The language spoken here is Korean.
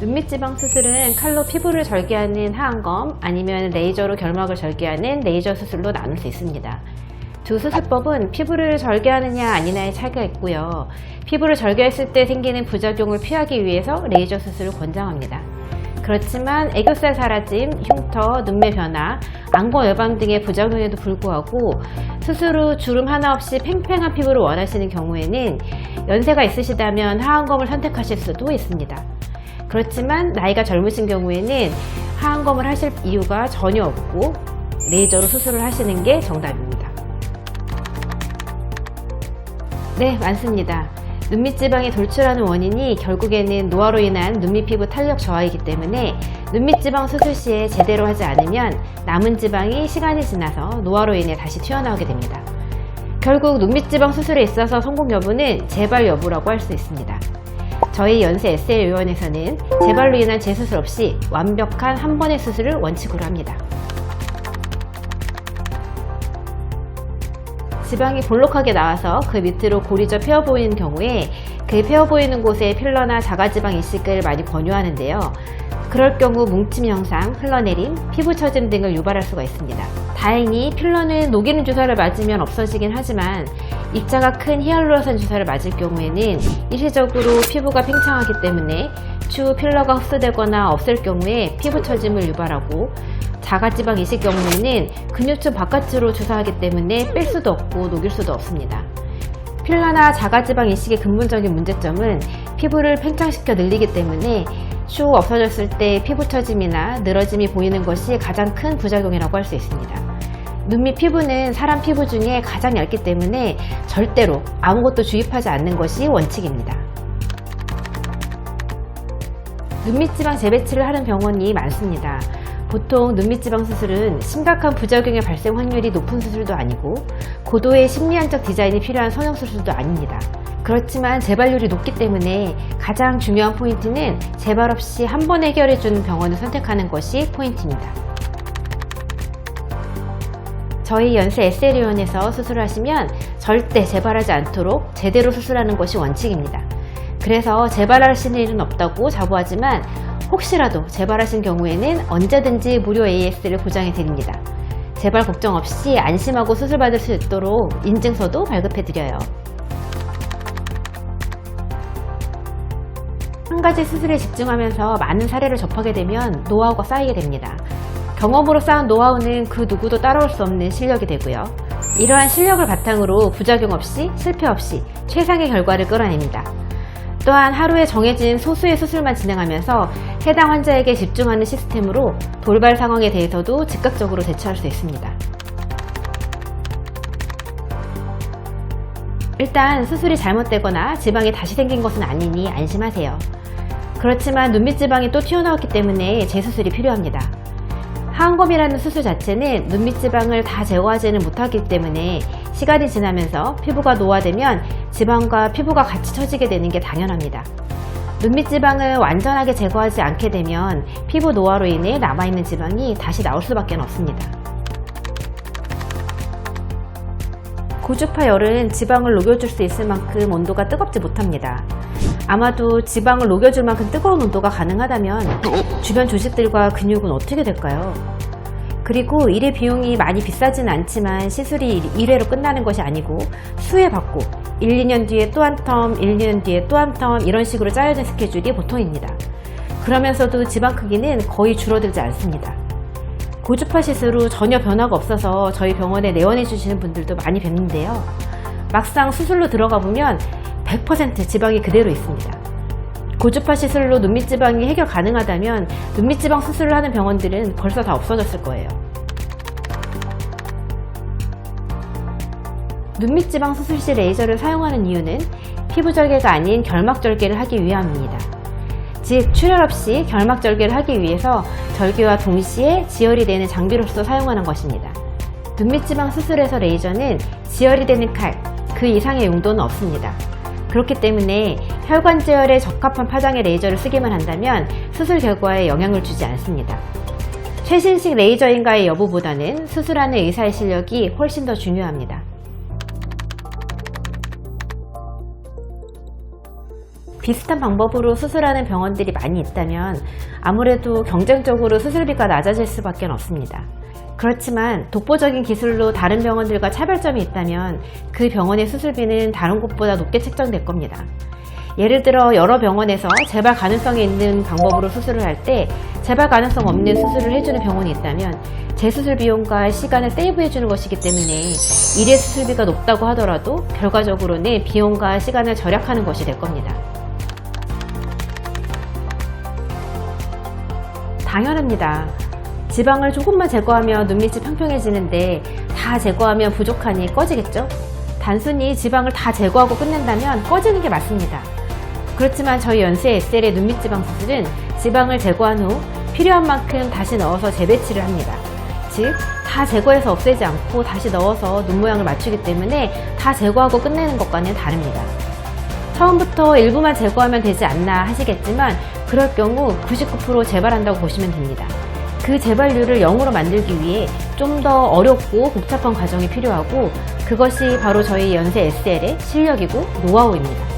눈밑지방 수술은 칼로 피부를 절개하는 하안검 아니면 레이저로 결막을 절개하는 레이저 수술로 나눌 수 있습니다. 두 수술법은 피부를 절개하느냐 아니냐의 차이가 있고요. 피부를 절개했을 때 생기는 부작용을 피하기 위해서 레이저 수술을 권장합니다. 그렇지만 애교살 사라짐, 흉터, 눈매 변화, 안구 열감 등의 부작용에도 불구하고 수술 후 주름 하나 없이 팽팽한 피부를 원하시는 경우에는 연세가 있으시다면 하안검을 선택하실 수도 있습니다. 그렇지만 나이가 젊으신 경우에는 하안검을 하실 이유가 전혀 없고 레이저로 수술을 하시는 게 정답입니다. 네, 맞습니다. 눈밑지방이 돌출하는 원인이 결국에는 노화로 인한 눈밑 피부 탄력 저하이기 때문에 눈밑지방 수술 시에 제대로 하지 않으면 남은 지방이 시간이 지나서 노화로 인해 다시 튀어나오게 됩니다. 결국 눈밑지방 수술에 있어서 성공 여부는 재발 여부라고 할 수 있습니다. 저희 연세 SL의원에서는 재발로 인한 재수술 없이 완벽한 한 번의 수술을 원칙으로 합니다. 지방이 볼록하게 나와서 그 밑으로 골이져 펴 보이는 경우에 그 펴 보이는 곳에 필러나 자가지방 이식을 많이 권유하는데요. 그럴 경우 뭉침 형상, 흘러내림, 피부 처짐 등을 유발할 수가 있습니다. 다행히 필러는 녹이는 주사를 맞으면 없어지긴 하지만 입자가 큰 히알루론산 주사를 맞을 경우에는 일시적으로 피부가 팽창하기 때문에 추후 필러가 흡수되거나 없을 경우에 피부 처짐을 유발하고 자가지방 이식 경우에는 근육층 바깥으로 주사하기 때문에 뺄 수도 없고 녹일 수도 없습니다. 필러나 자가지방 이식의 근본적인 문제점은 피부를 팽창시켜 늘리기 때문에 추후 없어졌을 때 피부 처짐이나 늘어짐이 보이는 것이 가장 큰 부작용이라고 할 수 있습니다. 눈밑 피부는 사람 피부 중에 가장 얇기 때문에 절대로 아무것도 주입하지 않는 것이 원칙입니다. 눈밑지방 재배치를 하는 병원이 많습니다. 보통 눈밑지방 수술은 심각한 부작용의 발생 확률이 높은 수술도 아니고 고도의 심리학적 디자인이 필요한 성형수술도 아닙니다. 그렇지만 재발률이 높기 때문에 가장 중요한 포인트는 재발 없이 한 번 해결해주는 병원을 선택하는 것이 포인트입니다. 저희 연세 SL의원에서 수술을 하시면 절대 재발하지 않도록 제대로 수술하는 것이 원칙입니다. 그래서 재발하시는 일은 없다고 자부하지만 혹시라도 재발하신 경우에는 언제든지 무료 AS를 보장해 드립니다. 재발 걱정 없이 안심하고 수술받을 수 있도록 인증서도 발급해 드려요. 한 가지 수술에 집중하면서 많은 사례를 접하게 되면 노하우가 쌓이게 됩니다. 경험으로 쌓은 노하우는 그 누구도 따라올 수 없는 실력이 되고요. 이러한 실력을 바탕으로 부작용 없이 실패 없이 최상의 결과를 끌어냅니다. 또한 하루에 정해진 소수의 수술만 진행하면서 해당 환자에게 집중하는 시스템으로 돌발 상황에 대해서도 즉각적으로 대처할 수 있습니다. 일단 수술이 잘못되거나 지방이 다시 생긴 것은 아니니 안심하세요. 그렇지만 눈밑 지방이 또 튀어나왔기 때문에 재수술이 필요합니다. 하안검이라는 수술 자체는 눈밑 지방을 다 제거하지는 못하기 때문에 시간이 지나면서 피부가 노화되면 지방과 피부가 같이 처지게 되는 게 당연합니다. 눈밑 지방을 완전하게 제거하지 않게 되면 피부 노화로 인해 남아있는 지방이 다시 나올 수밖에 없습니다. 고주파 열은 지방을 녹여줄 수 있을 만큼 온도가 뜨겁지 못합니다. 아마도 지방을 녹여줄 만큼 뜨거운 온도가 가능하다면 주변 조직들과 근육은 어떻게 될까요? 그리고 일의 비용이 많이 비싸진 않지만 시술이 1회로 끝나는 것이 아니고 수회 받고 1, 2년 뒤에 또 한 텀, 1, 2년 뒤에 또 한 텀 이런 식으로 짜여진 스케줄이 보통입니다. 그러면서도 지방 크기는 거의 줄어들지 않습니다. 고주파 시술 후 전혀 변화가 없어서 저희 병원에 내원해 주시는 분들도 많이 뵙는데요. 막상 수술로 들어가 보면 100% 지방이 그대로 있습니다. 고주파 시술로 눈밑 지방이 해결 가능하다면 눈밑 지방 수술을 하는 병원들은 벌써 다 없어졌을 거예요. 눈밑 지방 수술 시 레이저를 사용하는 이유는 피부 절개가 아닌 결막 절개를 하기 위함입니다. 즉 출혈 없이 결막 절개를 하기 위해서 절개와 동시에 지혈이 되는 장비로서 사용하는 것입니다. 눈밑 지방 수술에서 레이저는 지혈이 되는 칼, 그 이상의 용도는 없습니다. 그렇기 때문에 혈관 제열에 적합한 파장의 레이저를 쓰기만 한다면 수술 결과에 영향을 주지 않습니다. 최신식 레이저인가의 여부보다는 수술하는 의사의 실력이 훨씬 더 중요합니다. 비슷한 방법으로 수술하는 병원들이 많이 있다면 아무래도 경쟁적으로 수술비가 낮아질 수밖에 없습니다. 그렇지만 독보적인 기술로 다른 병원들과 차별점이 있다면 그 병원의 수술비는 다른 곳보다 높게 책정될 겁니다. 예를 들어 여러 병원에서 재발 가능성이 있는 방법으로 수술을 할 때 재발 가능성 없는 수술을 해주는 병원이 있다면 재수술 비용과 시간을 세이브해주는 것이기 때문에 1회 수술비가 높다고 하더라도 결과적으로는 비용과 시간을 절약하는 것이 될 겁니다. 당연합니다. 지방을 조금만 제거하면 눈밑이 평평해지는데 다 제거하면 부족하니 꺼지겠죠? 단순히 지방을 다 제거하고 끝낸다면 꺼지는 게 맞습니다. 그렇지만 저희 연세 SL의 눈밑 지방 수술은 지방을 제거한 후 필요한 만큼 다시 넣어서 재배치를 합니다. 즉, 다 제거해서 없애지 않고 다시 넣어서 눈 모양을 맞추기 때문에 다 제거하고 끝내는 것과는 다릅니다. 처음부터 일부만 제거하면 되지 않나 하시겠지만 그럴 경우 99% 재발한다고 보시면 됩니다. 그 재발률을 0으로 만들기 위해 좀 더 어렵고 복잡한 과정이 필요하고 그것이 바로 저희 연세 SL의 실력이고 노하우입니다.